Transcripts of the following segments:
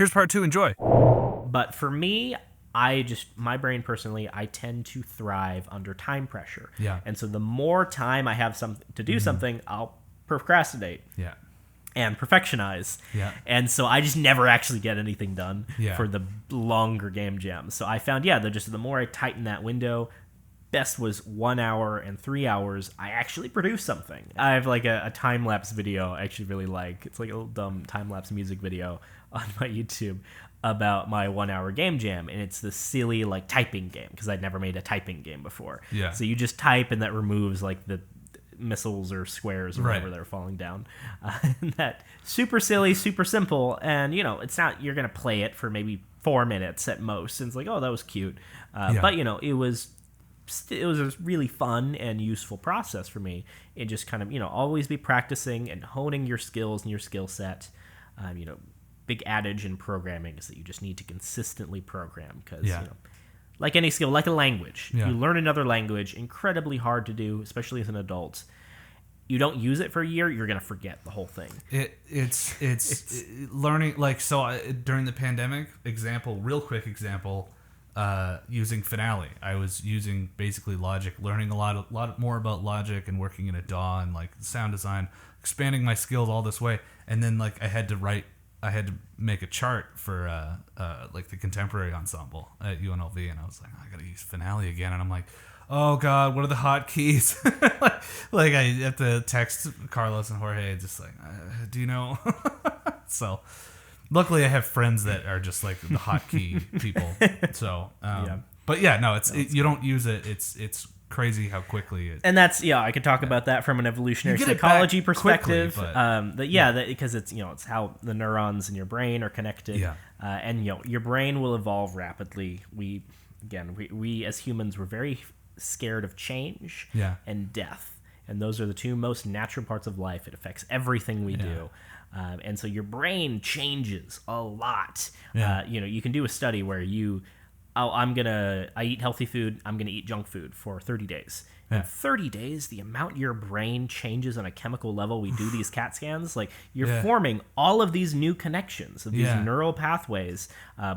Here's part 2. Enjoy. But for me, my brain personally, I tend to thrive under time pressure. Yeah. And so the more time I have to do something, I'll procrastinate. Yeah. And perfectionize. Yeah. And so I just never actually get anything done for the longer game jams. So I found, the more I tighten that window, best was 1 hour and 3 hours, I actually produce something. I have like a time-lapse video I actually really like. It's like a little dumb time-lapse music video on my YouTube about my 1 hour game jam. And it's this silly like typing game because I'd never made a typing game before. Yeah. So you just type and that removes like the missiles or squares or whatever they're falling down. And that super silly, super simple. And, it's not, you're going to play it for maybe 4 minutes at most. And it's like, oh, that was cute. But, it was a really fun and useful process for me. It just kind of, always be practicing and honing your skills and your skill set. Big adage in programming is that you just need to consistently program because, like any skill, like a language. You learn another language, incredibly hard to do, especially as an adult. You don't use it for a year, you're going to forget the whole thing. It's learning, like, so during the pandemic, real quick example, using Finale. I was using basically Logic, learning a lot more about Logic and working in a DAW and like sound design, expanding my skills all this way. And then like I had to make a chart for like the contemporary ensemble at UNLV, and I was like, I gotta use Finale again, and I'm like, oh god, what are the hotkeys? like I have to text Carlos and Jorge, just like, do you know? So luckily I have friends that are just like the hotkey people. So, but yeah, no, you don't use it. It's crazy how quickly it. And that's I could talk about that from an evolutionary psychology perspective. Because it's how the neurons in your brain are connected. Yeah. And your brain will evolve rapidly. We as humans were very scared of change and death, and those are the two most natural parts of life. It affects everything we do. And so your brain changes a lot. You can do a study where I eat healthy food, I'm going to eat junk food for 30 days. In 30 days, the amount your brain changes on a chemical level, we do these CAT scans, like you're forming all of these new connections of these neural pathways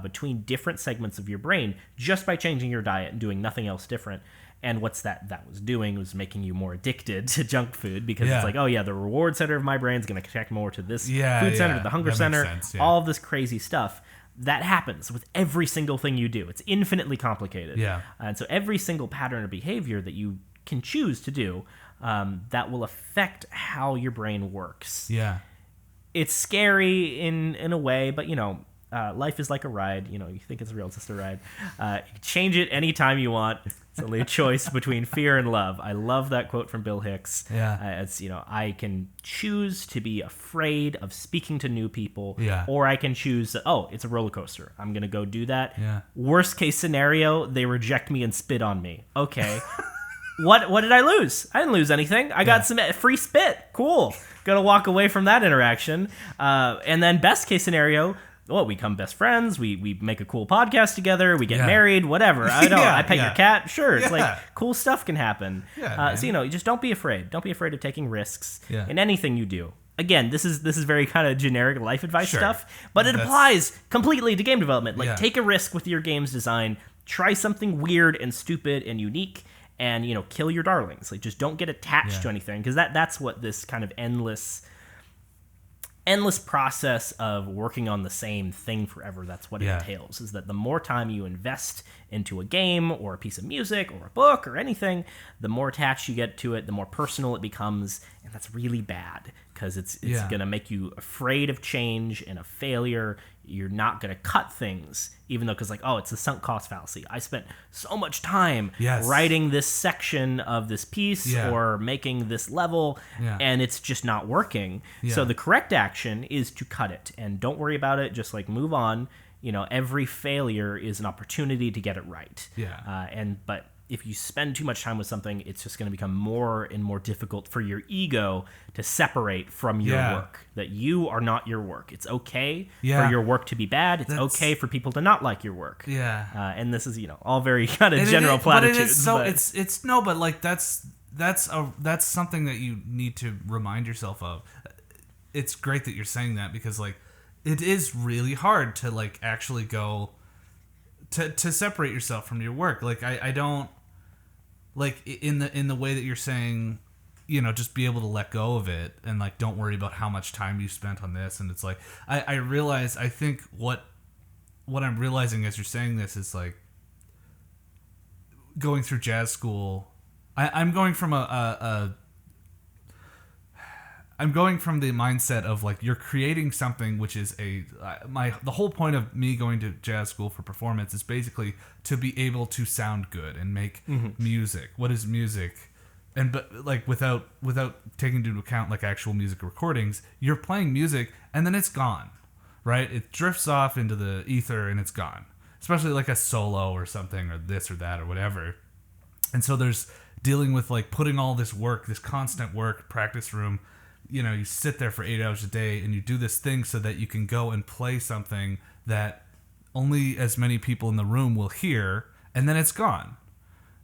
between different segments of your brain just by changing your diet and doing nothing else different. And what's that was doing was making you more addicted to junk food because it's like, the reward center of my brain is going to connect more to this food center, the hunger center, all of this crazy stuff. That happens with every single thing you do. It's infinitely complicated. Yeah. And so every single pattern of behavior that you can choose to do, that will affect how your brain works. Yeah. It's scary in a way, but, life is like a ride. You think it's real, it's just a ride. You can change it anytime you want. It's only a choice between fear and love. I love that quote from Bill Hicks. Yeah. It's, I can choose to be afraid of speaking to new people, or I can choose that, it's a roller coaster. I'm going to go do that. Yeah. Worst case scenario, they reject me and spit on me. Okay. What did I lose? I didn't lose anything. I got some free spit. Cool. Gonna walk away from that interaction. And then best case scenario, we become best friends. We make a cool podcast together. We get married. Whatever. I don't know. I pet your cat. Sure. It's like cool stuff can happen. Yeah, so you just don't be afraid. Don't be afraid of taking risks in anything you do. Again, this is very kind of generic life advice stuff, but it applies completely to game development. Like take a risk with your game's design. Try something weird and stupid and unique. And, kill your darlings. Like, just don't get attached to anything. Because that's what this kind of endless process of working on the same thing forever, that's what it entails. Is that the more time you invest into a game or a piece of music or a book or anything, the more attached you get to it, the more personal it becomes. And that's really bad. Because it's going to make you afraid of change and of failure. You're not going to cut things, even though, because it's the sunk cost fallacy. I spent so much time writing this section of this piece or making this level, and it's just not working. So the correct action is to cut it, and don't worry about it. Just move on. Every failure is an opportunity to get it right. But if you spend too much time with something, it's just going to become more and more difficult for your ego to separate from your work. That you are not your work. It's okay for your work to be bad. It's okay for people to not like your work. Yeah. And this is, all very kind of general platitudes. But that's something that you need to remind yourself of. It's great that you're saying that because it is really hard to like actually go to separate yourself from your work. Like I don't like in the way that you're saying, you know, just be able to let go of it and like don't worry about how much time you spent on this. And it's like I realize, I think what I'm realizing as you're saying this is like going through jazz school. I'm going from I'm going from the mindset of like you're creating something which is the whole point of me going to jazz school for performance is basically to be able to sound good and make music. What is music? And but like without taking into account like actual music recordings, you're playing music and then it's gone, right? It drifts off into the ether and it's gone. Especially like a solo or something or this or that or whatever. And so there's dealing with like putting all this work, this constant work, practice room. You know, you sit there for 8 hours a day and you do this thing so that you can go and play something that only as many people in the room will hear, and then it's gone.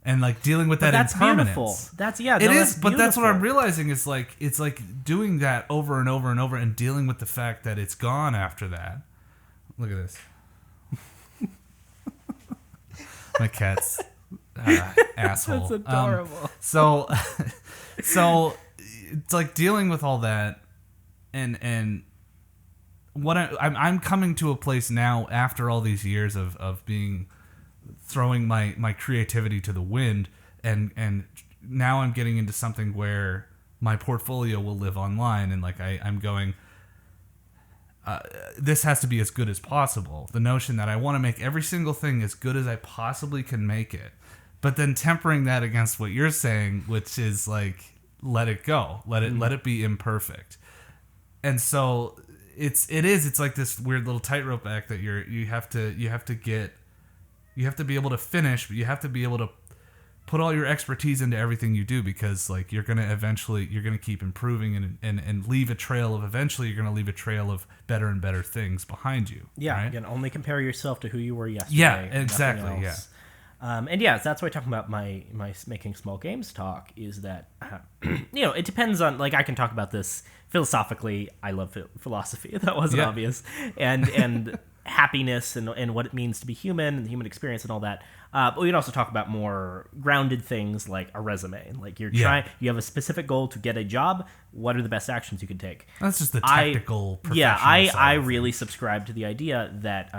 And like dealing with that impermanence. Beautiful. That's it is, but that's what I'm realizing is like it's like doing that over and over and over and dealing with the fact that it's gone after that. Look at this. My cat's asshole. That's adorable. So it's like dealing with all that, and what I'm coming to a place now after all these years of being throwing my creativity to the wind, and now I'm getting into something where my portfolio will live online, and like I'm going. This has to be as good as possible. The notion that I want to make every single thing as good as I possibly can make it, but then tempering that against what you're saying, which is like let it go, let it be imperfect. And so it's like this weird little tightrope act that you have to be able to finish, but you have to be able to put all your expertise into everything you do, because like you're gonna keep improving and leave a trail of better and better things behind you. Yeah, right? You can only compare yourself to who you were yesterday. Yeah, exactly. Yeah. And yeah, that's why I'm talking about my making small games talk is that it depends on, like, I can talk about this philosophically. I love philosophy. That wasn't obvious, and happiness and what it means to be human and the human experience and all that. But we can also talk about more grounded things like a resume. Like you have a specific goal to get a job. What are the best actions you can take? That's just the technical. I really subscribe to the idea that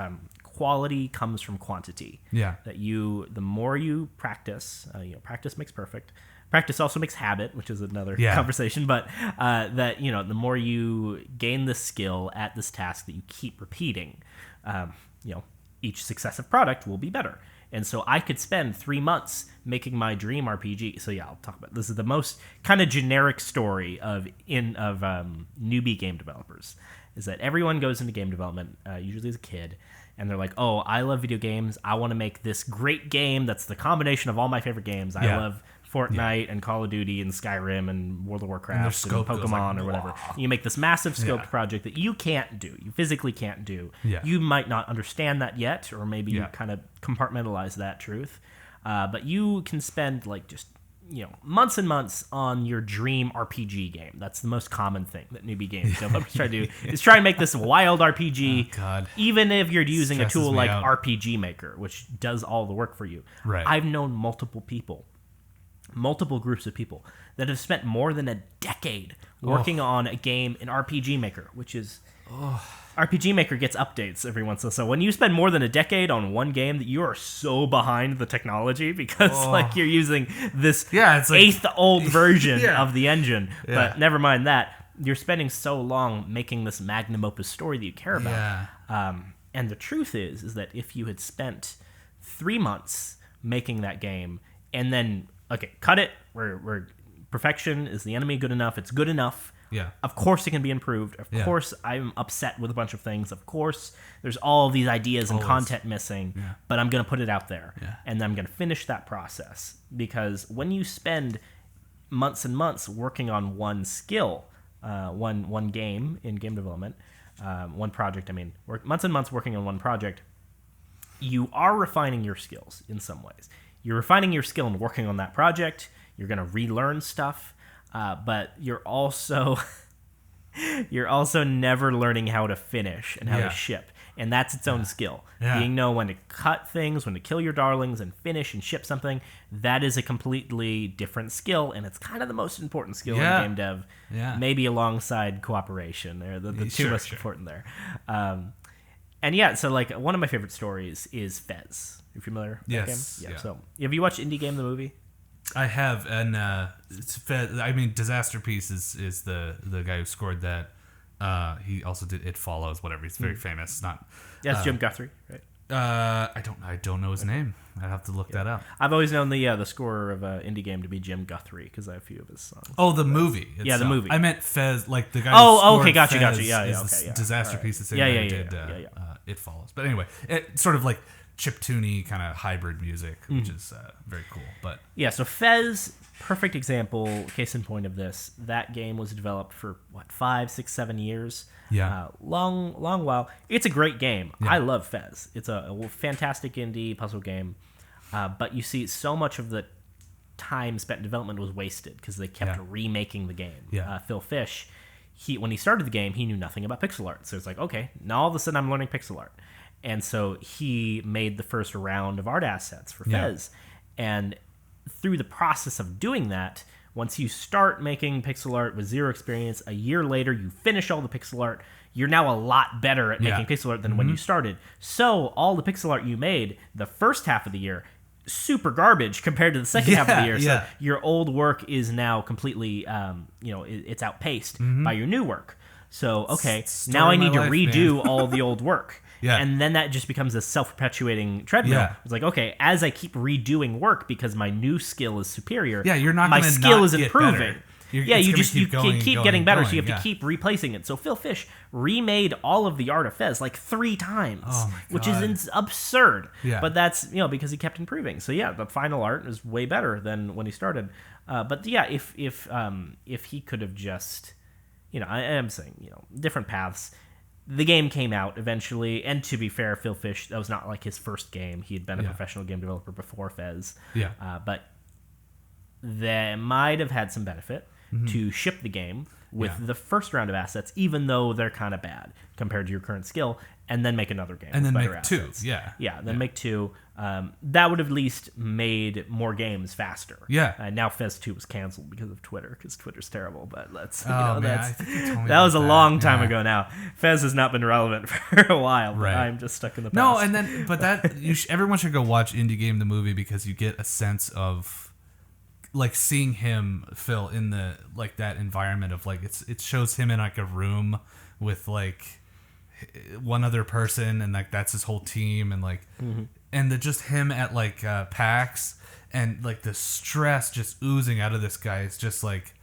quality comes from quantity. Yeah. That the more you practice, practice makes perfect. Practice also makes habit, which is another conversation. But the more you gain the skill at this task that you keep repeating, each successive product will be better. And so I could spend 3 months making my dream RPG. So yeah, I'll talk about this. Is the most kind of generic story of newbie game developers. Is that everyone goes into game development, usually as a kid, and they're like, oh, I love video games. I want to make this great game that's the combination of all my favorite games. I love Fortnite and Call of Duty and Skyrim and World of Warcraft and Pokemon or whatever. You make this massive scoped project that you can't do. You physically can't do. Yeah. You might not understand that yet, or maybe you kind of compartmentalize that truth. But you can spend like just months and months on your dream RPG game. That's the most common thing that newbie games developers try to do, is try and make this wild RPG. Oh, God. Even if you're using a tool like out. RPG Maker, which does all the work for you. Right. I've known multiple groups of people that have spent more than a decade working on a game in RPG Maker, which is... RPG Maker gets updates every once in a while. So when you spend more than a decade on one game, that you are so behind the technology because like you're using this it's like, eighth old version of the engine. But never mind that. You're spending so long making this magnum opus story that you care about. And the truth is that if you had spent 3 months making that game and then, okay, cut it, where perfection is the enemy, good enough, it's good enough. Yeah. Of course it can be improved. Of course I'm upset with a bunch of things. Of course there's all these ideas and content missing, but I'm going to put it out there. Yeah. And then I'm going to finish that process. Because when you spend months and months working on one skill, one game in game development, one project, months and months working on one project, you are refining your skills in some ways. You're refining your skill in working on that project. You're going to relearn stuff. But you're also you're also never learning how to finish and how to ship. And that's its own skill. Being know when to cut things, when to kill your darlings and finish and ship something, that is a completely different skill, and it's kind of the most important skill in game dev. Maybe alongside cooperation. They're the two most important there. So like one of my favorite stories is Fez. You familiar with that game? Yeah. So have you watched Indie Game the movie? I have, and it's Fez. I mean, Disaster Piece is the guy who scored that. He also did It Follows, whatever. He's very famous. Not. Yeah, it's Jim Guthrie, right? I don't know his name. I'd have to look that up. I've always known the scorer of Indie Game to be Jim Guthrie because I have a few of his songs. Oh, the movie. Itself. Yeah, the movie. I meant Fez, like the guy. Oh, okay, gotcha. Yeah, okay. Disaster Piece, the same guy who did It Follows. But anyway, it's sort of like chiptune-y kind of hybrid music, which is very cool. But yeah, so Fez, perfect example, case in point of this. That game was developed for 5, 6, 7 years. Yeah, long while. It's a great game. Yeah. I love Fez. It's a fantastic indie puzzle game. But you see, so much of the time spent in development was wasted because they kept remaking the game. Phil Fish, when he started the game, he knew nothing about pixel art. So it's like, okay, now all of a sudden I'm learning pixel art. And so he made the first round of art assets for Fez. And through the process of doing that, once you start making pixel art with zero experience, a year later you finish all the pixel art, you're now a lot better at making pixel art than when you started. So all the pixel art you made the first half of the year, super garbage compared to the second half of the year. So your old work is now completely, it's outpaced by your new work. So, okay, now I need to redo all the old work. And then that just becomes a self-perpetuating treadmill. It's like, okay, as I keep redoing work because my new skill is superior, you're not my skill is improving. You keep going, getting better, so you have to keep replacing it. So Phil Fish remade all of the art of Fez like 3 times, which is absurd. But that's because he kept improving. So the final art is way better than when he started. But if he could have just, I am saying different paths. The game came out eventually, and to be fair, Phil Fish, that was not like his first game. He had been a professional game developer before Fez. But they might have had some benefit to ship the game with the first round of assets, even though they're kind of bad compared to your current skill, and then make another game and with then better make assets. 2. Make 2. That would have at least made more games faster. Now Fez 2 was canceled because of Twitter, because Twitter's terrible. But I think you told me that was a long time ago now. Fez has not been relevant for a while. But I'm just stuck in the past. No, and then everyone should go watch Indie Game the movie because you get a sense of like seeing him, Phil, in the like that environment of like it shows him in like a room with like one other person and like that's his whole team and like and just him at like PAX and like the stress just oozing out of this guy is just like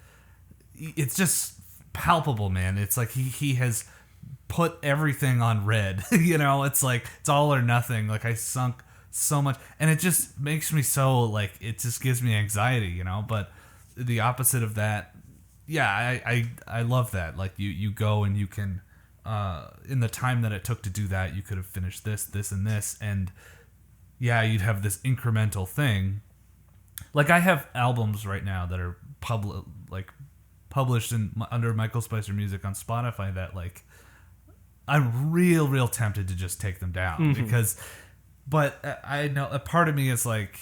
it's just palpable, man. It's like he has put everything on red. It's like it's all or nothing. Like I sunk so much, and it just makes me so like it just gives me anxiety, but the opposite of that, I love that. Like you go and you can in the time that it took to do that, you could have finished this and this, and you'd have this incremental thing. Like I have albums right now that are published under Michael Spicer Music on Spotify that like I'm real tempted to just take them down because. But I know a part of me is like,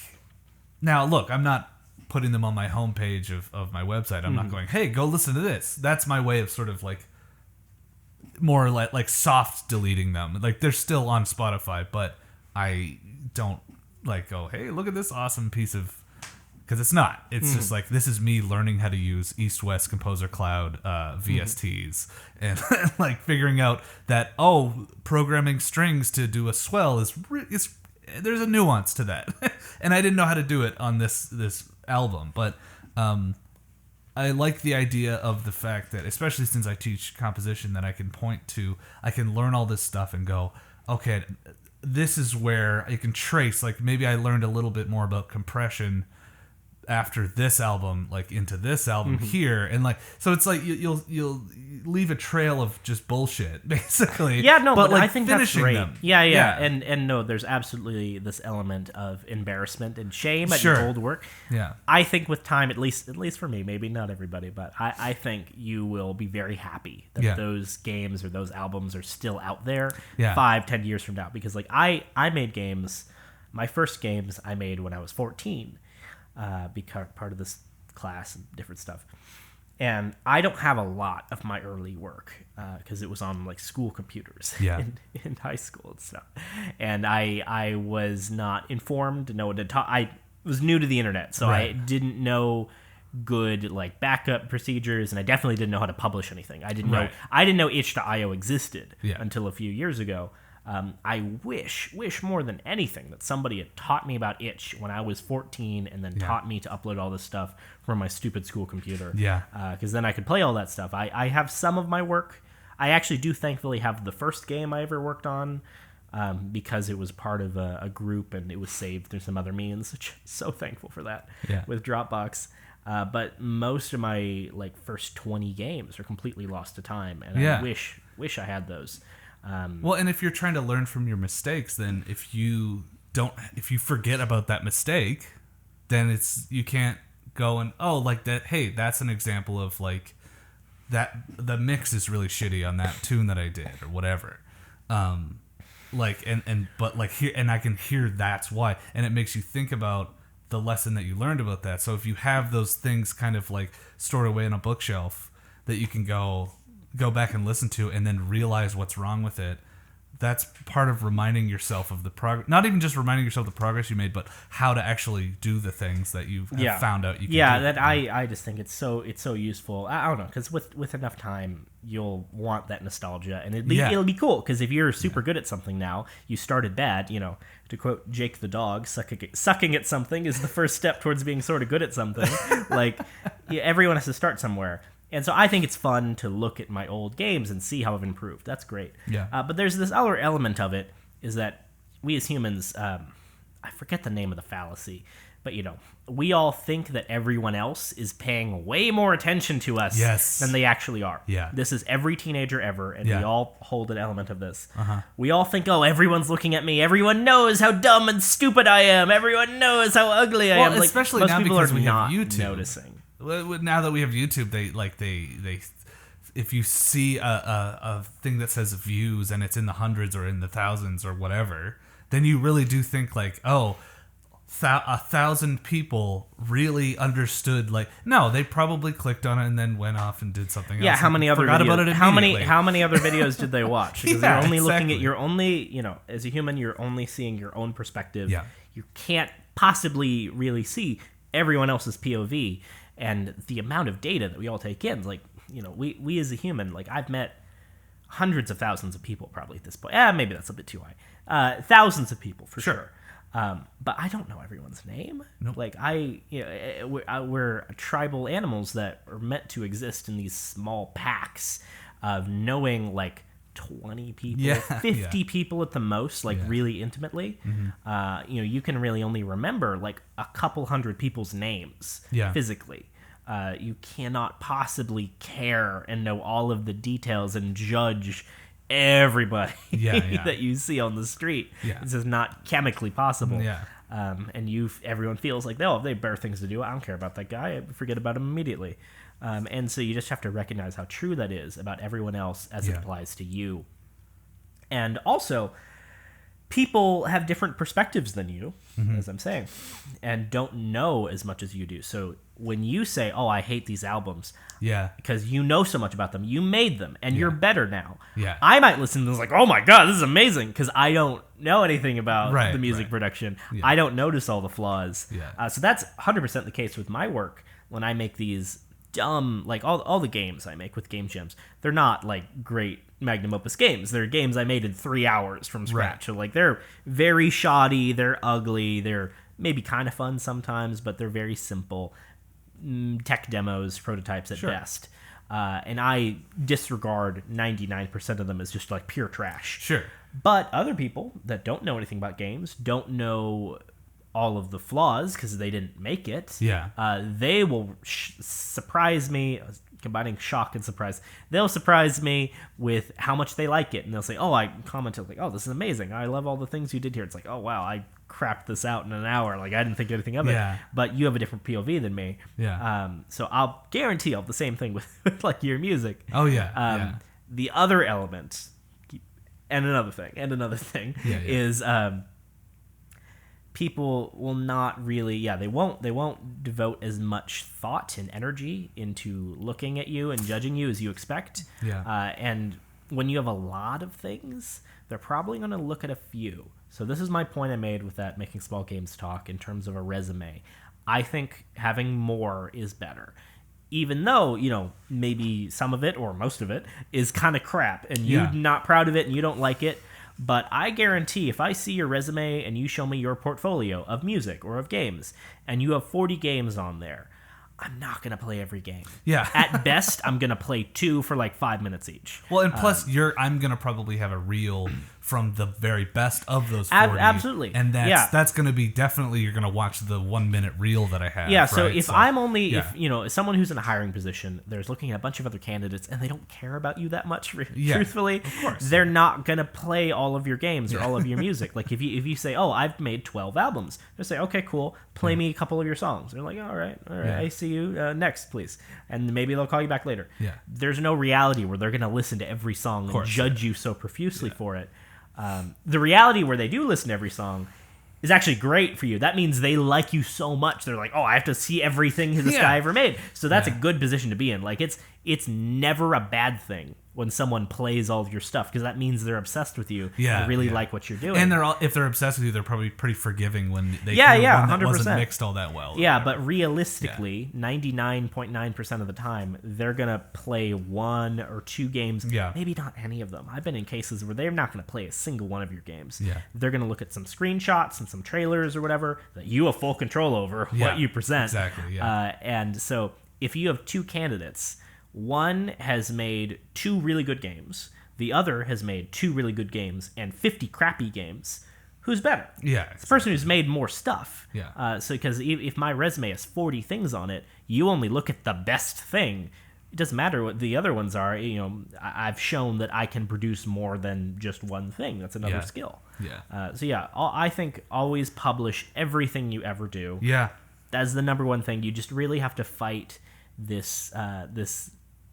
now look, I'm not putting them on my homepage of my website. I'm not going, hey, go listen to this. That's my way of sort of like more like soft deleting them. Like they're still on Spotify, but I don't like go, hey, look at this awesome piece of, because it's not. It's just like, this is me learning how to use East-West Composer Cloud VSTs and like figuring out that, programming strings to do a swell is there's a nuance to that. And I didn't know how to do it on this album. But I like the idea of the fact that, especially since I teach composition, that I can learn all this stuff and go, okay, this is where I can trace, like maybe I learned a little bit more about compression after this album, like into this album here, and like so it's like you'll leave a trail of just bullshit basically. Yeah, no, but like I think that's great. Them. Yeah. And no, there's absolutely this element of embarrassment and shame at your old work. Yeah, I think with time, at least for me, maybe not everybody, but I think you will be very happy that those games or those albums are still out there 5-10 years from now, because like I made games. My first games I made when I was 14. Because part of this class and different stuff, and I don't have a lot of my early work because it was on like school computers in high school and stuff, and I was not informed. No one had taught. I was new to the internet, so I didn't know good like backup procedures, and I definitely didn't know how to publish anything. I didn't know itch.io existed until a few years ago. I wish more than anything that somebody had taught me about itch when I was 14 and then taught me to upload all this stuff from my stupid school computer. Yeah. Because then I could play all that stuff. I have some of my work. I actually do thankfully have the first game I ever worked on because it was part of a group and it was saved through some other means, which I'm so thankful for that with Dropbox. But most of my like first 20 games are completely lost to time, and I wish I had those. Well, and if you're trying to learn from your mistakes, then if you forget about that mistake, then you can't go and like that. Hey, that's an example of like that the mix is really shitty on that tune that I did or whatever. Like but like here, and I can hear that's why, and it makes you think about the lesson that you learned about that. So if you have those things kind of like stored away in a bookshelf that you can go back and listen to and then realize what's wrong with it, that's part of reminding yourself of the progress. Not even just reminding yourself of the progress you made, but how to actually do the things that you've found out you can do. That I just think it's so useful. I don't know, because with enough time you'll want that nostalgia, and it'll be cool, because if you're super good at something now, you started bad, you know, to quote Jake the dog, sucking at something is the first step towards being sort of good at something. Like everyone has to start somewhere. And so I think it's fun to look at my old games and see how I've improved. That's great. Yeah. But there's this other element of it, is that we as humans, I forget the name of the fallacy, but you know, we all think that everyone else is paying way more attention to us than they actually are. Yeah. This is every teenager ever, and we all hold an element of this. We all think, oh, everyone's looking at me. Everyone knows how dumb and stupid I am. Everyone knows how ugly I am. Like, especially most now people because are we not have YouTube. Noticing. Now that we have YouTube, they if you see a thing that says views and it's in the hundreds or in the thousands or whatever, then you really do think like, oh, 1,000 people really understood. Like, no, they probably clicked on it and then went off and did something else. Yeah, how many other forgot videos? About it how many other videos did they watch? Because you're only looking at exactly. as a human, you're only seeing your own perspective. Yeah. You can't possibly really see everyone else's POV. And the amount of data that we all take in, like, you know, we as a human, like, I've met hundreds of thousands of people probably at this point. Maybe that's a bit too high. Thousands of people for sure. But I don't know everyone's name. Nope. Like we're tribal animals that are meant to exist in these small packs of knowing like 20 people, 50 people at the most, like really intimately. Mm-hmm. You can really only remember like a couple hundred people's names physically. You cannot possibly care and know all of the details and judge everybody that you see on the street. This is not chemically possible. And everyone feels like, if they have better things to do, I don't care about that guy. I forget about him immediately. And so you just have to recognize how true that is about everyone else as it applies to you. And also, people have different perspectives than you, as I'm saying, and don't know as much as you do. So when you say, oh, I hate these albums, because you know so much about them, you made them, and you're better now. I might listen to this like, oh my God, this is amazing, because I don't know anything about the music production. I don't notice all the flaws. So that's 100% the case with my work when I make these dumb, like all the games I make with Game Gems, they're not like great magnum opus games. They're games I made in 3 hours from scratch. So like they're very shoddy, they're ugly, they're maybe kind of fun sometimes, but they're very simple tech demos, prototypes at best. And I disregard 99% of them as just like pure trash. But other people that don't know anything about games, don't know all of the flaws because they didn't make it. Yeah. They will surprise me, combining shock and surprise. They'll surprise me with how much they like it, and they'll say, "Oh, I commented like, oh, this is amazing. I love all the things you did here." It's like, "Oh, wow, I crapped this out in an hour. Like, I didn't think anything of it." But you have a different POV than me. Yeah. So I'll guarantee I'll have the same thing with like your music. Oh yeah. The other element, and another thing, is people will not really, they won't devote as much thought and energy into looking at you and judging you as you expect. And when you have a lot of things, they're probably going to look at a few. So this is my point I made with that Making Small Games talk in terms of a resume. I think having more is better. Even though, maybe some of it or most of it is kind of crap and you're not proud of it and you don't like it. But I guarantee if I see your resume and you show me your portfolio of music or of games and you have 40 games on there, I'm not going to play every game. Yeah. At best, I'm going to play 2 for like 5 minutes each. Well, and plus, I'm going to probably have a reel from the very best of those 40. Absolutely. And that's going to be definitely, you're going to watch the 1 minute reel that I have. Yeah, so I'm only, if someone who's in a hiring position, there's looking at a bunch of other candidates and they don't care about you that much, truthfully, of course. They're not going to play all of your games or all of your music. Like if you say, "Oh, I've made 12 albums," they'll say, "Okay, cool. Play me a couple of your songs." They're like, all right, I see you. Next, please. And maybe they'll call you back later. Yeah. There's no reality where they're going to listen to every song and judge you so profusely for it. The reality where they do listen to every song is actually great for you. That means they like you so much. They're like, "Oh, I have to see everything this guy ever made." So that's a good position to be in. Like it's never a bad thing when someone plays all of your stuff because that means they're obsessed with you and really like what you're doing. And if they're obsessed with you, they're probably pretty forgiving when they 100%. wasn't mixed all that well. Yeah, but realistically, 99.9% of the time, they're going to play 1 or 2 games, maybe not any of them. I've been in cases where they're not going to play a single one of your games. Yeah. They're going to look at some screenshots and some trailers or whatever that you have full control over what you present. Exactly, yeah. And so if you have 2 candidates, one has made 2 really good games, the other has made 2 really good games and 50 crappy games, who's better? Yeah. It's the person who's made more stuff. Yeah. So because if my resume has 40 things on it, you only look at the best thing. It doesn't matter what the other ones are. I've shown that I can produce more than just one thing. That's another skill. Yeah. I think always publish everything you ever do. Yeah. That's the number one thing. You just really have to fight this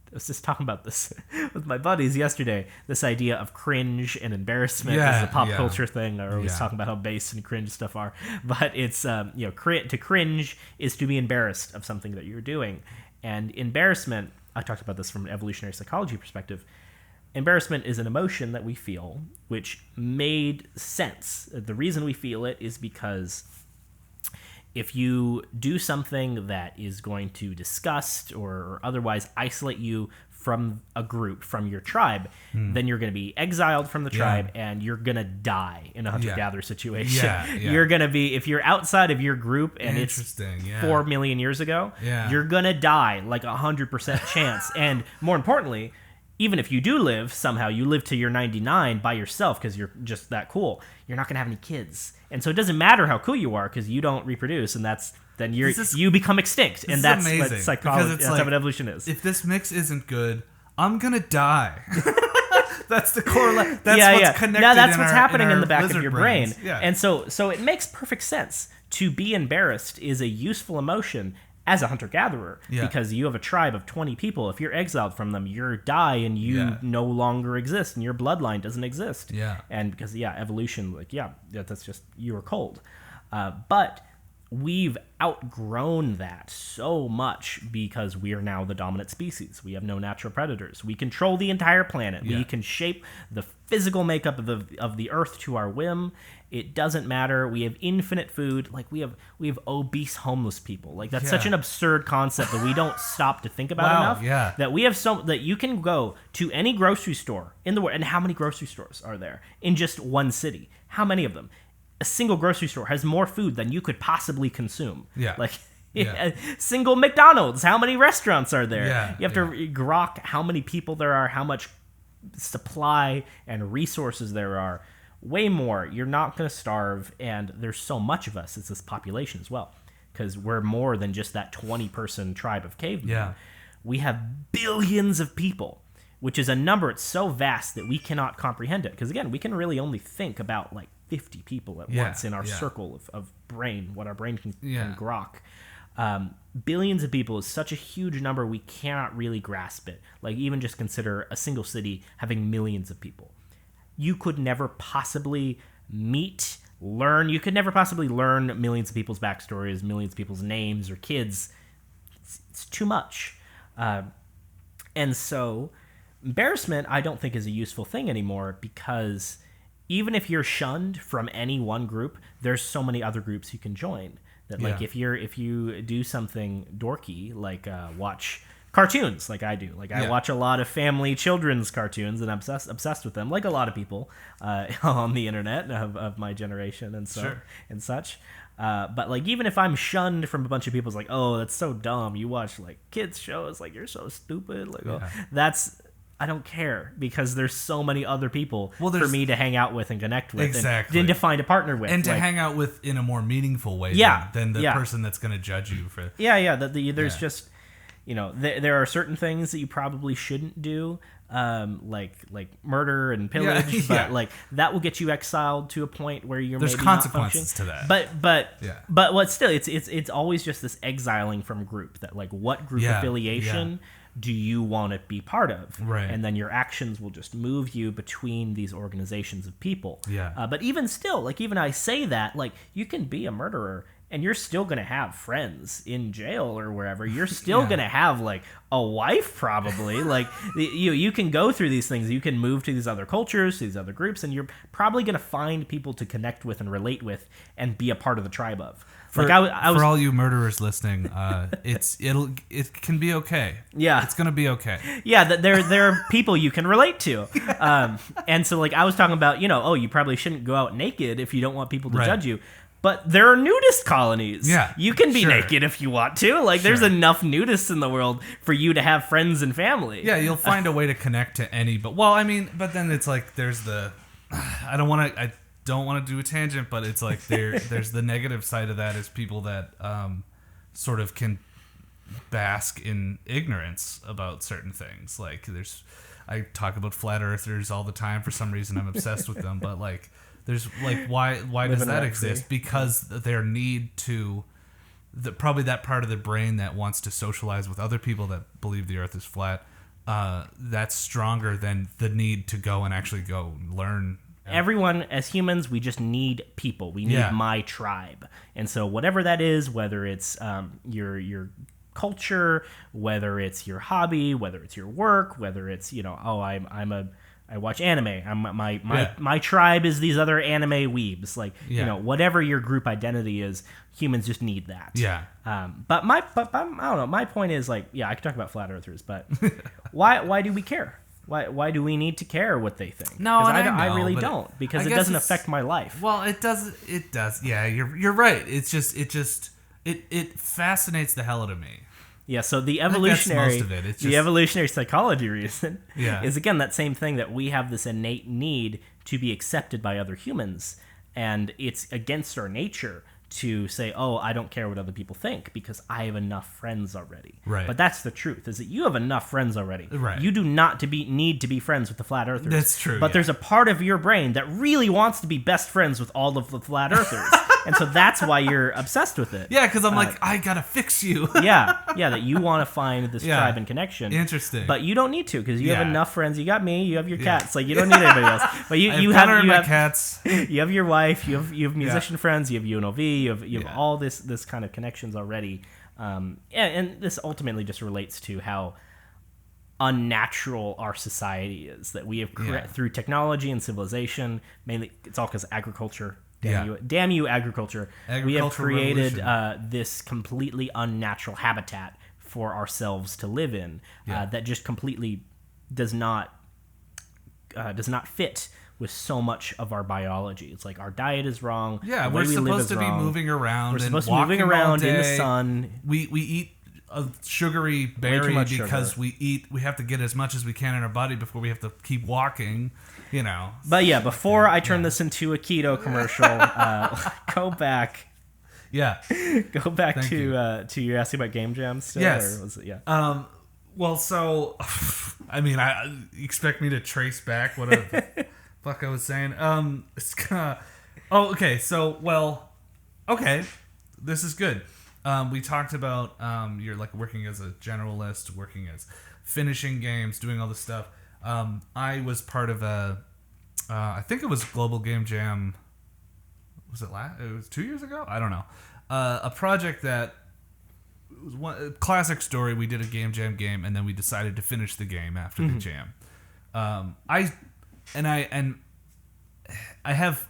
I was just talking about this with my buddies yesterday. This idea of cringe and embarrassment is a pop culture thing. I always talking about how base and cringe stuff are, but it's to cringe is to be embarrassed of something that you're doing, and embarrassment. I talked about this from an evolutionary psychology perspective. Embarrassment is an emotion that we feel, which made sense. The reason we feel it is because if you do something that is going to disgust or otherwise isolate you from a group, from your tribe, then you're going to be exiled from the tribe and you're going to die in a hunter-gatherer situation. You're going to be, if you're outside of your group and it's 4 million years ago, you're going to die like 100% chance. And more importantly, even if you do live, somehow you live to your 99 by yourself because you're just that cool, you're not going to have any kids. And so it doesn't matter how cool you are because you don't reproduce, and then you become extinct. And that's what psychology, that's what evolution is. If this mix isn't good, I'm going to die. That's the core. That's what's connected. Now that's what's happening in the back of your brains. brain. And so it makes perfect sense. To be embarrassed is a useful emotion as a hunter-gatherer, because you have a tribe of 20 people. If you're exiled from them, you die and you no longer exist, and your bloodline doesn't exist. And because, evolution, that's just, you are cold. But we've outgrown that so much because we are now the dominant species. We have no natural predators. We control the entire planet. We can shape the physical makeup of the earth to our whim. It doesn't matter. We have infinite food. Like we have obese homeless people. Like that's such an absurd concept that we don't stop to think about enough. That we have that you can go to any grocery store in the world. And how many grocery stores are there in just one city? How many of them? A single grocery store has more food than you could possibly consume. Single McDonald's, how many restaurants are there? You have to grok how many people there are, how much supply and resources there are. way more. You're not going to starve, and there's so much of us as this population as well, because we're more than just that 20-person tribe of cavemen. Yeah. We have billions of people, which is a number. It's so vast that we cannot comprehend it. Because again, we can really only think about like 50 people at once in our circle of brain, what our brain can grok. Billions of people is such a huge number, we cannot really grasp it. Like, even just consider a single city having millions of people. You could never possibly learn. You could never possibly learn millions of people's backstories, millions of people's names or kids. It's too much. And so embarrassment, I don't think, is a useful thing anymore, because even if you're shunned from any one group, there's so many other groups you can join. That like if you do something dorky, like watch cartoons like I do. Like I watch a lot of family children's cartoons, and I'm obsessed with them, like a lot of people on the internet of my generation and such. But like, even if I'm shunned from a bunch of people, it's like, oh, that's so dumb. You watch like kids shows, like you're so stupid. Like I don't care, because there's so many other people for me to hang out with and connect with, and to find a partner with, and to hang out with in a more meaningful way than the person that's going to judge you for. There's just, there are certain things that you probably shouldn't do, like murder and pillage, but like that will get you exiled to a point where you're there's maybe consequences not functioning. to that. But what still, it's always just this exiling from group, that like, what group affiliation do you want to be part of? Right. And then your actions will just move you between these organizations of people. But even still, like, even I say that, like, you can be a murderer and you're still going to have friends in jail or wherever. You're still going to have like a wife, probably. Like, you can go through these things. You can move to these other cultures, to these other groups, and you're probably going to find people to connect with and relate with and be a part of the tribe of. For all you murderers listening, it can be okay. Yeah, it's gonna be okay. Yeah, there are people you can relate to, and so like I was talking about, you probably shouldn't go out naked if you don't want people to judge you. But there are nudist colonies. Yeah, you can be naked if you want to. Like, there's enough nudists in the world for you to have friends and family. Yeah, you'll find a way to connect to any. But then it's like there's the I don't want to do a tangent, but it's like there's the negative side of that, is people that sort of can bask in ignorance about certain things. Like, I talk about flat earthers all the time. For some reason, I'm obsessed with them. But like, there's like, why does that exist? Because their need to, probably that part of the brain that wants to socialize with other people that believe the earth is flat, that's stronger than the need to go and actually go learn. Everyone, as humans, we just need people. We need my tribe. And so whatever that is, whether it's your culture, whether it's your hobby, whether it's your work, whether it's, I watch anime. My tribe is these other anime weebs. Like, whatever your group identity is, humans just need that. Yeah. But I don't know. My point is, like, I could talk about flat earthers, but why do we care? Why do we need to care what they think? No, I really don't, because it doesn't affect my life. Well, it does. It does. Yeah, you're right. It's just it fascinates the hell out of me. Yeah. So the evolutionary, most of it. It's the evolutionary psychology reason is, again, that same thing, that we have this innate need to be accepted by other humans, and it's against our nature to say, oh, I don't care what other people think, because I have enough friends already. Right. But that's the truth, is that you have enough friends already. Right. You do not need to be friends with the flat earthers. That's true. But there's a part of your brain that really wants to be best friends with all of the flat earthers. And so that's why you're obsessed with it. Yeah, because I'm like, I gotta fix you. that you want to find this tribe and connection. Interesting. But you don't need to, because you have enough friends. You got me. You have your cats. Like, you don't need anybody else. But you have cats. You have your wife. You have musician friends. You have UNLV. You have all this kind of connections already. And this ultimately just relates to how unnatural our society is, that we have through technology and civilization. Mainly, it's all because of agriculture. Damn you, agriculture. We have created this completely unnatural habitat for ourselves to live in that just completely does not fit with so much of our biology. It's like our diet is wrong. Yeah, we're supposed to be moving around. We're supposed to be moving around in the sun. We eat a sugary berry because sugar. we have to get as much as we can in our body before we have to keep walking, you know. But yeah, before I turn this into a keto commercial, go back. Yeah. Go back to you asking about game jams still? Yes. Or was it, yeah. Well, so, I mean, I expect me to trace back what the fuck I was saying. It's gonna... Oh, okay. So, well, okay. This is good. We talked about you're like working as a generalist, working as finishing games, doing all this stuff. I was part of I think it was Global Game Jam. Was it It was 2 years ago? I don't know. A project that was a classic story. We did a game jam game, and then we decided to finish the game after the jam. I have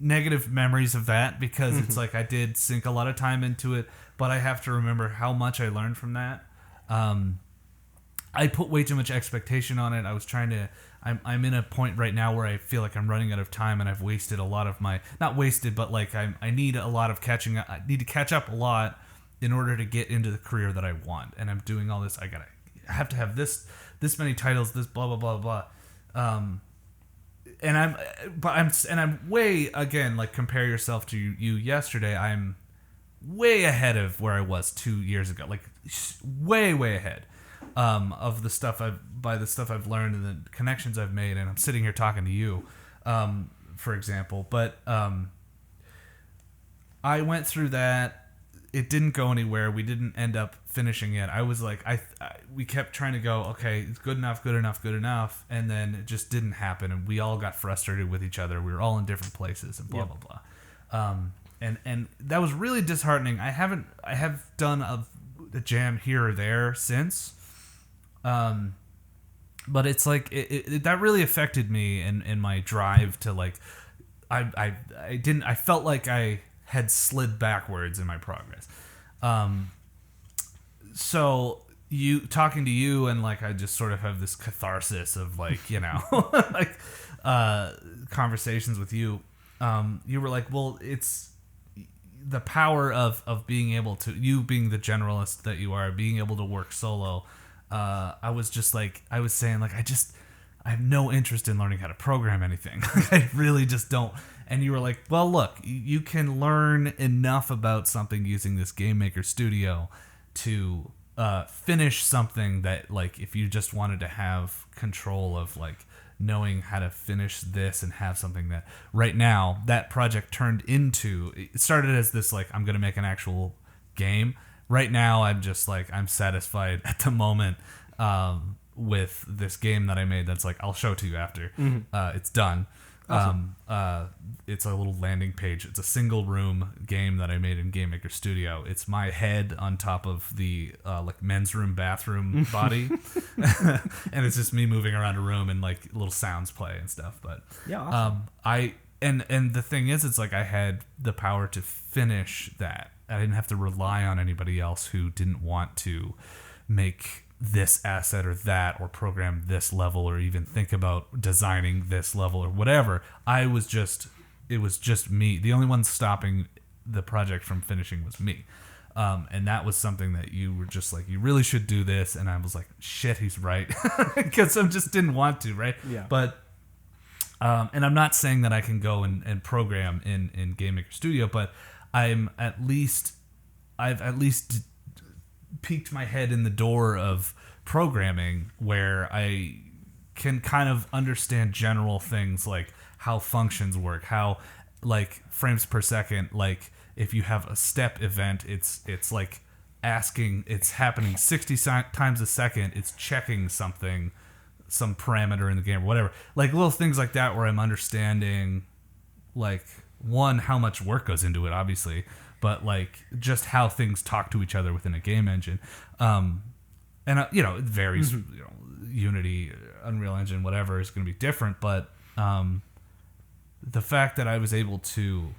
negative memories of that because it's like I did sink a lot of time into it, but I have to remember how much I learned from that. I put way too much expectation on it. I was trying to... I'm in a point right now where I feel like I'm running out of time and I've wasted a lot of my... Not wasted, but like I need a lot of catching up. I need to catch up a lot in order to get into the career that I want. And I'm doing all this. I have to have this many titles, this blah, blah, blah, blah. And I'm way, again, like compare yourself to you yesterday. I'm way ahead of where I was 2 years ago. Like way, way ahead. Of the stuff I've learned and the connections I've made, and I'm sitting here talking to you, for example. But I went through that. It didn't go anywhere. We didn't end up finishing it. I was like, we kept trying to go, okay, it's good enough, and then it just didn't happen, and we all got frustrated with each other. We were all in different places, and blah blah blah. And that was really disheartening. I have done a jam here or there since. But it's like that really affected me in my drive to like I felt like I had slid backwards in my progress. So talking to you and like I just sort of have this catharsis of like, you know, like conversations with you. You were like, well, it's the power of being able to, you being the generalist that you are, being able to work solo. I was just like, I was saying like, I have no interest in learning how to program anything. I really just don't. And you were like, well, look, you can learn enough about something using this Game Maker Studio to finish something that, like, if you just wanted to have control of, like, knowing how to finish this and have something that right now that project turned into, it started as this, like, I'm going to make an actual game. Right now, I'm just like, I'm satisfied at the moment with this game that I made. That's like, I'll show it to you after it's done. Awesome. It's a little landing page. It's a single room game that I made in Game Maker Studio. It's my head on top of the like men's room, bathroom body, and it's just me moving around a room and like little sounds play and stuff. But yeah, awesome. And the thing is, it's like I had the power to finish that. I didn't have to rely on anybody else who didn't want to make this asset or that, or program this level, or even think about designing this level or whatever. It was just me. The only one stopping the project from finishing was me. And that was something that you were just like, you really should do this. And I was like, shit, he's right. Because I just didn't want to, right? Yeah. But, and I'm not saying that I can go and program in Game Maker Studio, but I've at least peeked my head in the door of programming where I can kind of understand general things like how functions work, how like frames per second, like if you have a step event, it's like asking, it's happening 60 times a second, it's checking something, some parameter in the game or whatever, like little things like that where I'm understanding like one, how much work goes into it, obviously, but like just how things talk to each other within a game engine. And you know, it varies, you know, Unity, Unreal Engine, whatever is going to be different, but the fact that I was able to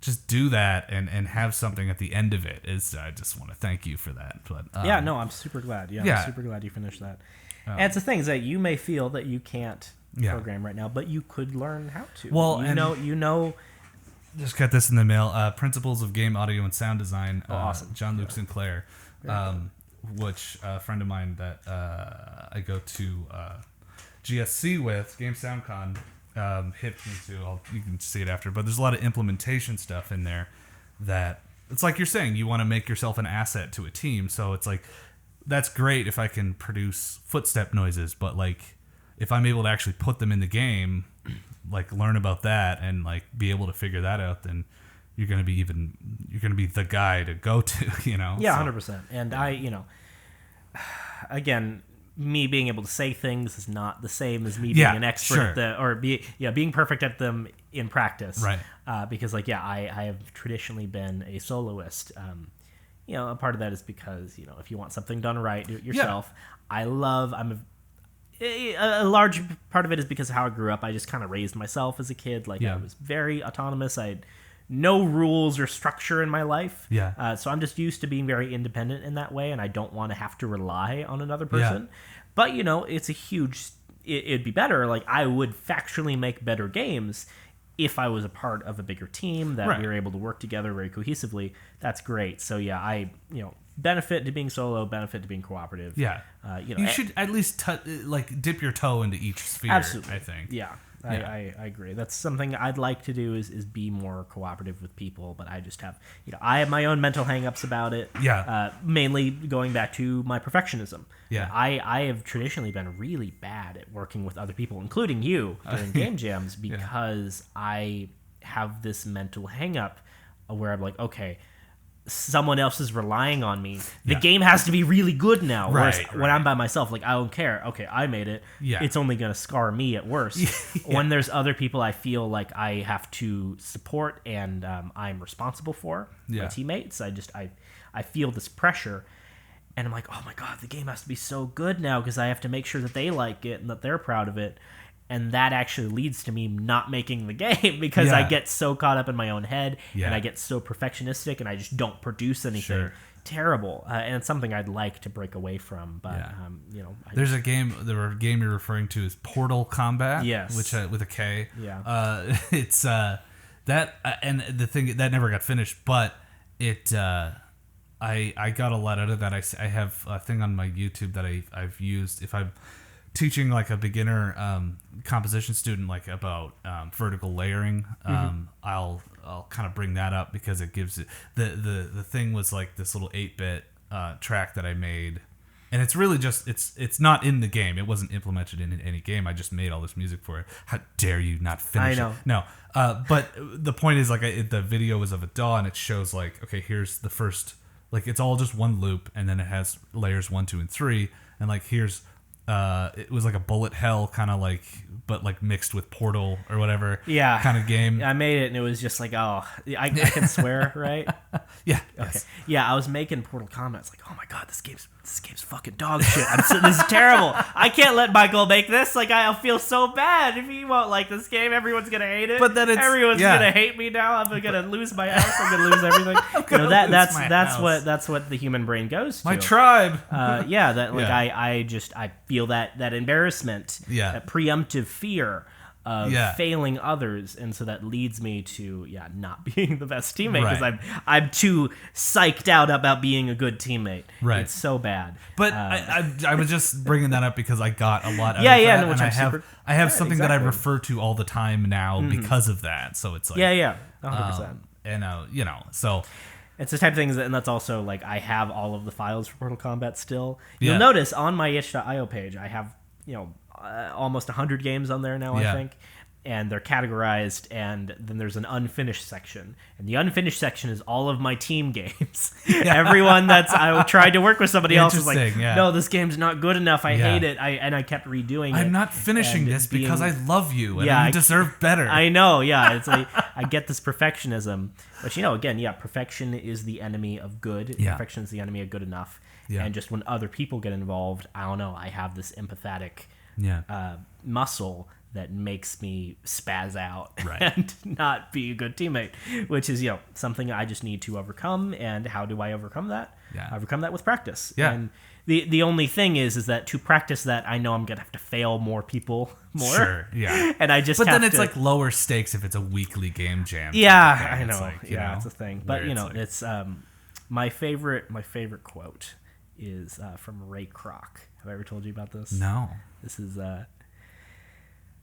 just do that and have something at the end of it is, I just want to thank you for that. But yeah, no, I'm super glad. I'm super glad you finished that. And it's the things that you may feel that you can't program right now, but you could learn how to. Well, you know, Just got this in the mail. Principles of Game Audio and Sound Design. Awesome. John-Luc Sinclair, which a friend of mine that I go to GSC with, Game SoundCon, hit me to. You can see it after. But there's a lot of implementation stuff in there that it's like you're saying, you want to make yourself an asset to a team. So it's like, that's great if I can produce footstep noises, but like if I'm able to actually put them in the game, like learn about that and like be able to figure that out, then you're going to be the guy to go to, Yeah, 100%. And again, me being able to say things is not the same as me being an expert at being perfect at them in practice. Right. Because I have traditionally been a soloist. A part of that is because, if you want something done right, do it yourself. Yeah. A large part of it is because of how I grew up. I just kind of raised myself as a kid. I was very autonomous. I had no rules or structure in my life. Yeah. So I'm just used to being very independent in that way, and I don't want to have to rely on another person. Yeah. But, it's a huge... It'd be better. I would factually make better games if I was a part of a bigger team that we were able to work together very cohesively. That's great. So, I benefit to being solo, benefit to being cooperative. Yeah. You should at least dip your toe into each sphere. Absolutely. I think. Yeah. I agree. That's something I'd like to do is be more cooperative with people, but I just have, I have my own mental hangups about it. Yeah. Mainly going back to my perfectionism. Yeah. I have traditionally been really bad at working with other people, including you, during game jams, because I have this mental hangup where I'm like, okay, someone else is relying on me. The game has to be really good now. Whereas when I'm by myself, I don't care. Okay, I made it. Yeah. It's only going to scar me at worst. When there's other people I feel like I have to support and I'm responsible for, my teammates, I feel this pressure. And I'm like, oh my God, the game has to be so good now because I have to make sure that they like it and that they're proud of it. And that actually leads to me not making the game because I get so caught up in my own head and I get so perfectionistic and I just don't produce anything terrible. And it's something I'd like to break away from. But, there's a game you're referring to is Portal Combat. Yes. Which, with a K. Yeah. It's that, and the thing that never got finished, but it, I got a lot out of that. I have a thing on my YouTube that I've used if I'm teaching a beginner composition student about vertical layering. I'll kind of bring that up because it gives it the thing was this little 8-bit track that I made, and it's really just it's not in the game. It wasn't implemented in any game. I just made all this music for it. How dare you not finish it? No. But the point is the video was of a DAW and it shows okay, here's the first, it's all just one loop and then it has layers 1, 2, and 3 and here's it was a bullet hell kind of but mixed with Portal or whatever kind of game. I made it and it was just I can swear, right? Yeah. Okay. Yes. Yeah, I was making Portal Combat. It's oh my God, this game's fucking dog shit. This is terrible. I can't let Michael make this. I'll feel so bad if he won't like this game. Everyone's gonna hate it. But then everyone's gonna hate me now. I'm gonna lose my house. I'm gonna lose everything. That's what the human brain goes to. My tribe. I feel that embarrassment, that preemptive fear of failing others, and so that leads me to not being the best teammate because I'm too psyched out about being a good teammate. Right, it's so bad. But I was just bringing that up because I got a lot out of that, no, and I have something that I refer to all the time now because of that. So it's 100%. And so. It's the type of things, and that's also I have all of the files for Portal Combat still. You'll notice on my itch.io page, I have almost 100 games on there now, I think, and they're categorized, and then there's an unfinished section, and the unfinished section is all of my team games. Everyone I tried to work with somebody else was no, this game's not good enough. I hate it. I kept redoing it. I'm not finishing this because I love you, and you deserve better. I know, It's I get this perfectionism. But again, perfection is the enemy of good. Yeah. Perfection is the enemy of good enough. Yeah. And just when other people get involved, I don't know, I have this empathetic muscle that makes me spaz out Right. and not be a good teammate, which is, something I just need to overcome. And how do I overcome that? Yeah. I overcome that with practice. Yeah. And the only thing is that to practice that, I know I'm going to have to fail more people more. Sure, yeah. And I just But have then it's to, like lower stakes if it's a weekly game jam. yeah, type of thing. I know. It's like, It's a thing. But, it's like, it's my favorite quote is from Ray Kroc. Have I ever told you about this? no. This is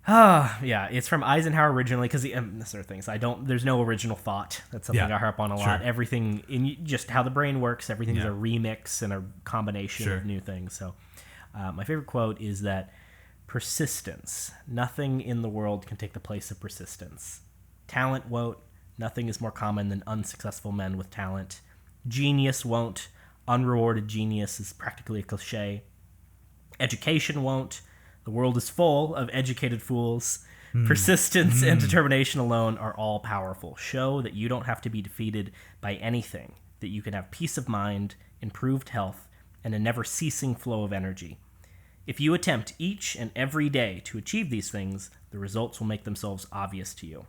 it's from Eisenhower originally, because this sort of things. There's no original thought. That's something I harp on a lot. Sure. Everything in just how the brain works, everything's Yeah. a remix and a combination Sure. of new things. So my favorite quote is that persistence, nothing in the world can take the place of persistence. Talent won't, nothing is more common than unsuccessful men with talent. Genius won't, unrewarded genius is practically a cliche. Education won't, the world is full of educated fools. Persistence and determination alone are all powerful. Show that you don't have to be defeated by anything, that you can have peace of mind, improved health, and a never-ceasing flow of energy. If you attempt each and every day to achieve these things, the results will make themselves obvious to you.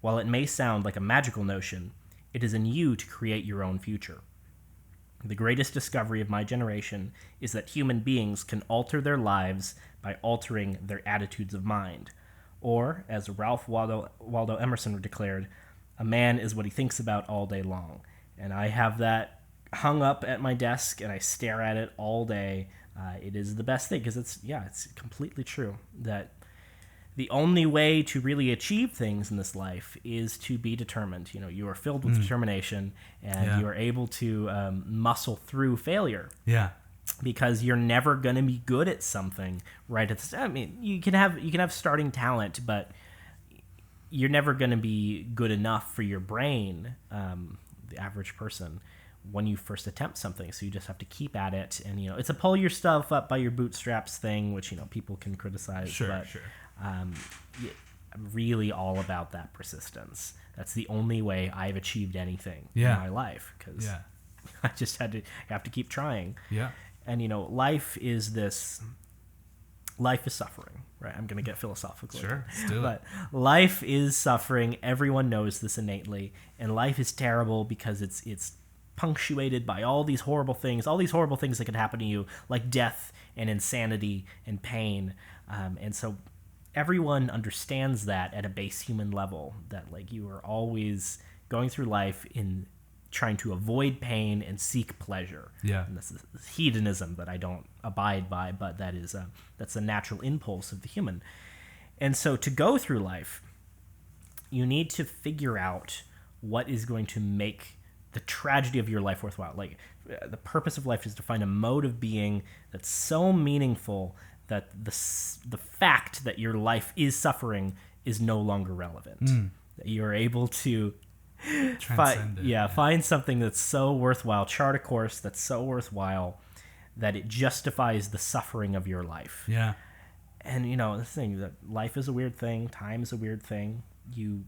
While it may sound like a magical notion, it is in you to create your own future. The greatest discovery of my generation is that human beings can alter their lives by altering their attitudes of mind. Or, as Ralph Waldo Emerson declared, a man is what he thinks about all day long. And I have that hung up at my desk, and I stare at it all day. It is the best thing, because it's completely true that the only way to really achieve things in this life is to be determined. You are filled with determination, and you are able to muscle through failure. Yeah. Because you're never going to be good at something right at the start. I mean, you can have starting talent, but you're never going to be good enough for your brain, the average person, when you first attempt something. So you just have to keep at it, and it's a pull your stuff up by your bootstraps thing, which people can criticize. Sure. I'm really all about that persistence. That's the only way I've achieved anything in my life, because I just have to keep trying. Yeah. And life is suffering, right? I'm going to get philosophical. Sure, let's do it. But life is suffering. Everyone knows this innately, and life is terrible because it's punctuated by all these horrible things that can happen to you, like death and insanity and pain. And so everyone understands that at a base human level, that you are always going through life in trying to avoid pain and seek pleasure. Yeah. And this is hedonism that I don't abide by, but that's a natural impulse of the human. And so to go through life, you need to figure out what is going to make the tragedy of your life worthwhile. The purpose of life is to find a mode of being that's so meaningful that the fact that your life is suffering is no longer relevant. That you're able to find something that's so worthwhile, chart a course that's so worthwhile that it justifies the suffering of your life. Yeah. And the thing that life is a weird thing, time is a weird thing. You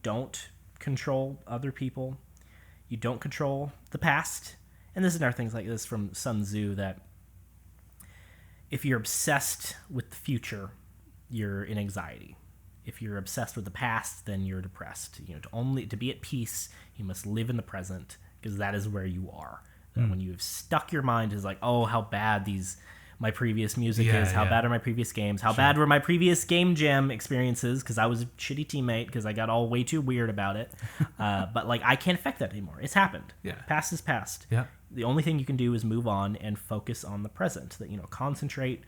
don't control other people. You don't control the past. And this is another things like this from Sun Tzu, that if you're obsessed with the future, you're in anxiety. If you're obsessed with the past, then you're depressed. To be at peace, you must live in the present, because that is where you are. When you've stuck your mind is like, oh, how bad my previous music is, how bad are my previous games, how bad were my previous game jam experiences, because I was a shitty teammate, because I got all way too weird about it. But I can't affect that anymore. It's happened. Yeah. Past is past. Yeah. The only thing you can do is move on and focus on the present. That concentrate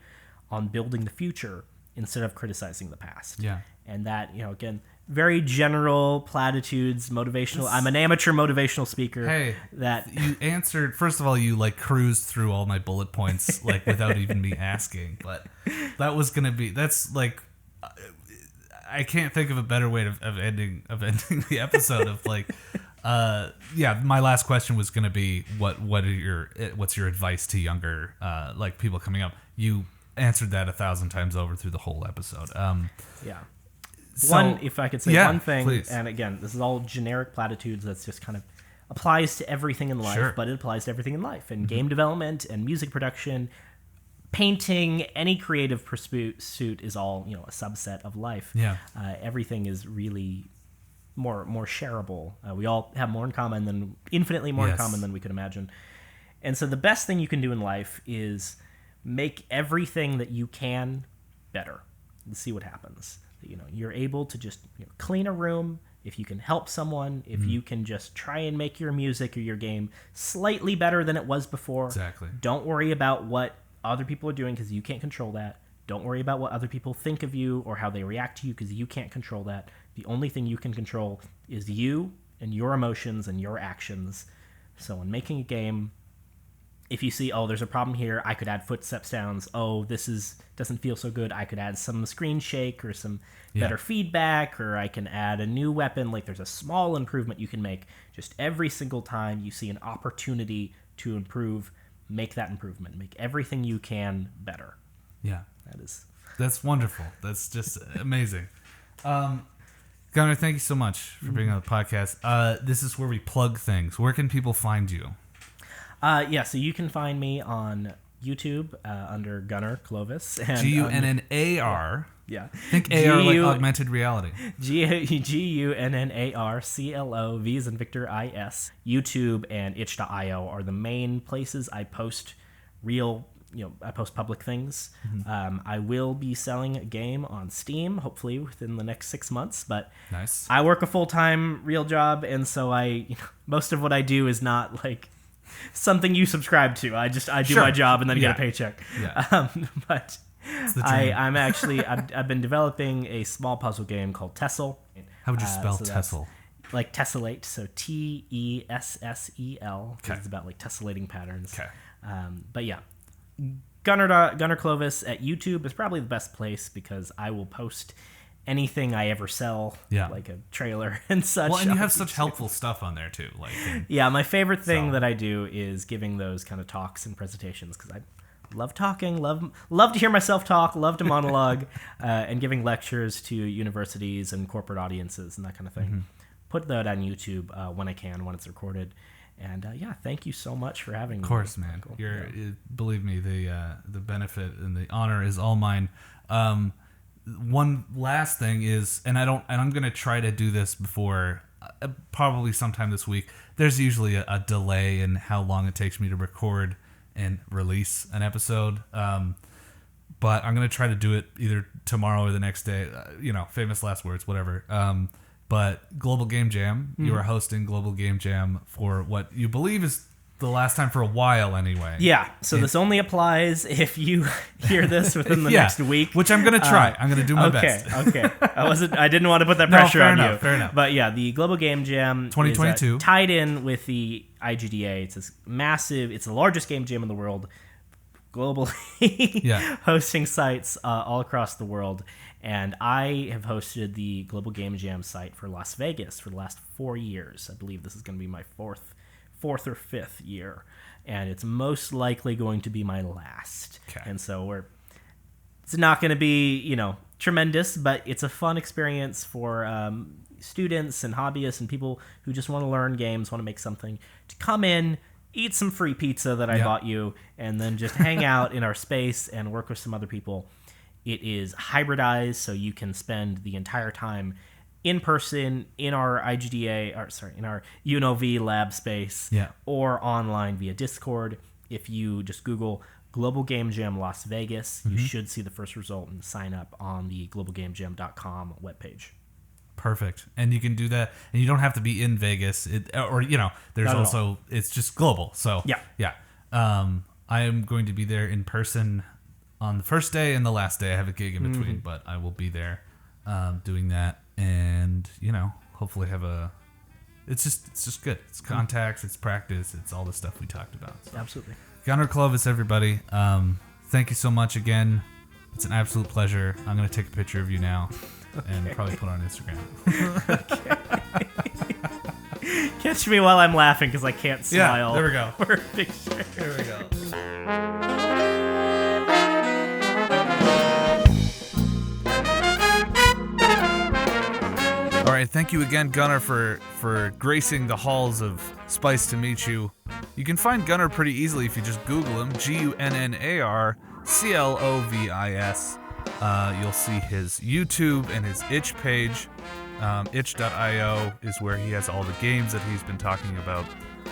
on building the future instead of criticizing the past. Yeah. And that, again, very general platitudes, motivational. I'm an amateur motivational speaker. Hey, that you answered. First of all, you cruised through all my bullet points without even me asking. But that was gonna be. That's I can't think of a better way of ending the episode of my last question was gonna be what's your advice to younger people coming up. You answered that 1,000 times over through the whole episode. So, if I could say one thing, please. And again, this is all generic platitudes that's just kind of applies to everything in life, but it applies to everything in life. And game development and music production, painting, any creative pursuit is all, a subset of life. Yeah. Everything is really more shareable. We all have more in common infinitely more in common than we could imagine. And so the best thing you can do in life is make everything that you can better and see what happens. You're able to just clean a room. If you can help someone, if you can just try and make your music or your game slightly better than it was before. Exactly. Don't worry about what other people are doing because you can't control that. Don't worry about what other people think of you or how they react to you because you can't control that. The only thing you can control is you and your emotions and your actions. So in making a game, if you see, there's a problem here, I could add footstep sounds. This doesn't feel so good. I could add some screen shake or some better feedback, or I can add a new weapon. Like there's a small improvement you can make. Just every single time you see an opportunity to improve, make that improvement. Make everything you can better. Yeah. That's wonderful. That's just amazing. Gunnar, thank you so much for being on the podcast. This is where we plug things. Where can people find you? So you can find me on YouTube under Gunnar Clovis. Gunnar. Yeah. Think AR like augmented reality. GUNNARCLOV as in Victor IS. YouTube and itch.io are the main places I post I post public things. I will be selling a game on Steam, hopefully within the next 6 months. But nice. I work a full-time real job, and so most of what I do is not like something you subscribe to. I do my job and then get a paycheck. Yeah. But I've been developing a small puzzle game called Tessel. How would you spell Tessel? Like tessellate, so TESSEL. Okay. It's about like tessellating patterns. Okay. But yeah, Gunnar Clovis at YouTube is probably the best place because I will post anything I ever sell, like a trailer and such. Well, and you have such helpful stuff on there too. My favorite thing that I do is giving those kind of talks and presentations because I love talking, love to hear myself talk, love to monologue, and giving lectures to universities and corporate audiences and that kind of thing. Mm-hmm. Put that on YouTube when I can, when it's recorded. And thank you so much for having me. Of course, man. Cool. Believe me, the benefit and the honor is all mine. One last thing is, I'm gonna try to do this before probably sometime this week. There's usually a delay in how long it takes me to record and release an episode. But I'm gonna try to do it either tomorrow or the next day. Famous last words, whatever. But Global Game Jam, you are hosting Global Game Jam for what you believe is the last time for a while anyway. Yeah, so this only applies if you hear this within the next week. Which I'm going to try. I'm going to do my best. Okay. I didn't want to put that pressure on you. Fair enough. But yeah, the Global Game Jam 2022 is tied in with the IGDA. It's this massive, it's the largest game jam in the world, globally, hosting sites all across the world. And I have hosted the Global Game Jam site for Las Vegas for the last 4 years. I believe this is going to be my fourth or fifth year, and it's most likely going to be my last. Okay. And so it's not going to be tremendous, but it's a fun experience for students and hobbyists and people who just want to learn games, want to make something, to come in, eat some free pizza that I bought you, and then just hang out in our space and work with some other people. It is hybridized, so you can spend the entire time in person in our in our UNLV lab space, or online via Discord. If you just Google Global Game Jam Las Vegas, you should see the first result and sign up on the globalgamejam.com webpage. Perfect. And you can do that, and you don't have to be in Vegas, there's also, it's just global. So I am going to be there in person on the first day and the last day. I have a gig in between, but I will be there doing that, and hopefully have it's just good. It's contacts, it's practice, it's all the stuff we talked about. So. Absolutely. Gunnar Clovis, everybody. Thank you so much again. It's an absolute pleasure. I'm going to take a picture of you now and probably put it on Instagram. Catch me while I'm laughing because I can't smile. Yeah, there we go. For a picture. There we go. All right, thank you again, Gunnar, for gracing the halls of Spice to meet you. You can find Gunnar pretty easily if you just Google him, Gunnar, Clovis. You'll see his YouTube and his itch page. Itch.io is where he has all the games that he's been talking about.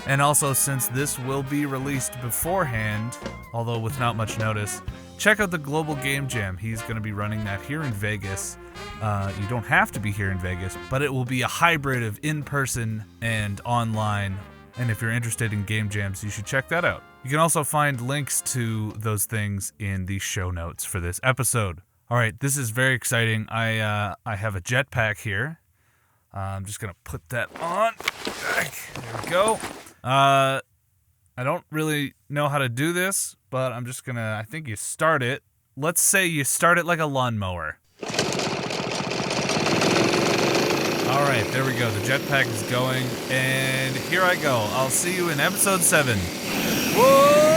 And also, since this will be released beforehand, although with not much notice, check out the Global Game Jam. He's going to be running that here in Vegas. You don't have to be here in Vegas, but it will be a hybrid of in-person and online. And if you're interested in game jams, you should check that out. You can also find links to those things in the show notes for this episode. All right, this is very exciting. I have a jetpack here. I'm just going to put that on. There we go. I don't really know how to do this, but I'm just going to, I think you start it. Let's say you start it like a lawnmower. All right, there we go. The jetpack is going, and here I go. I'll see you in episode 7. Whoa!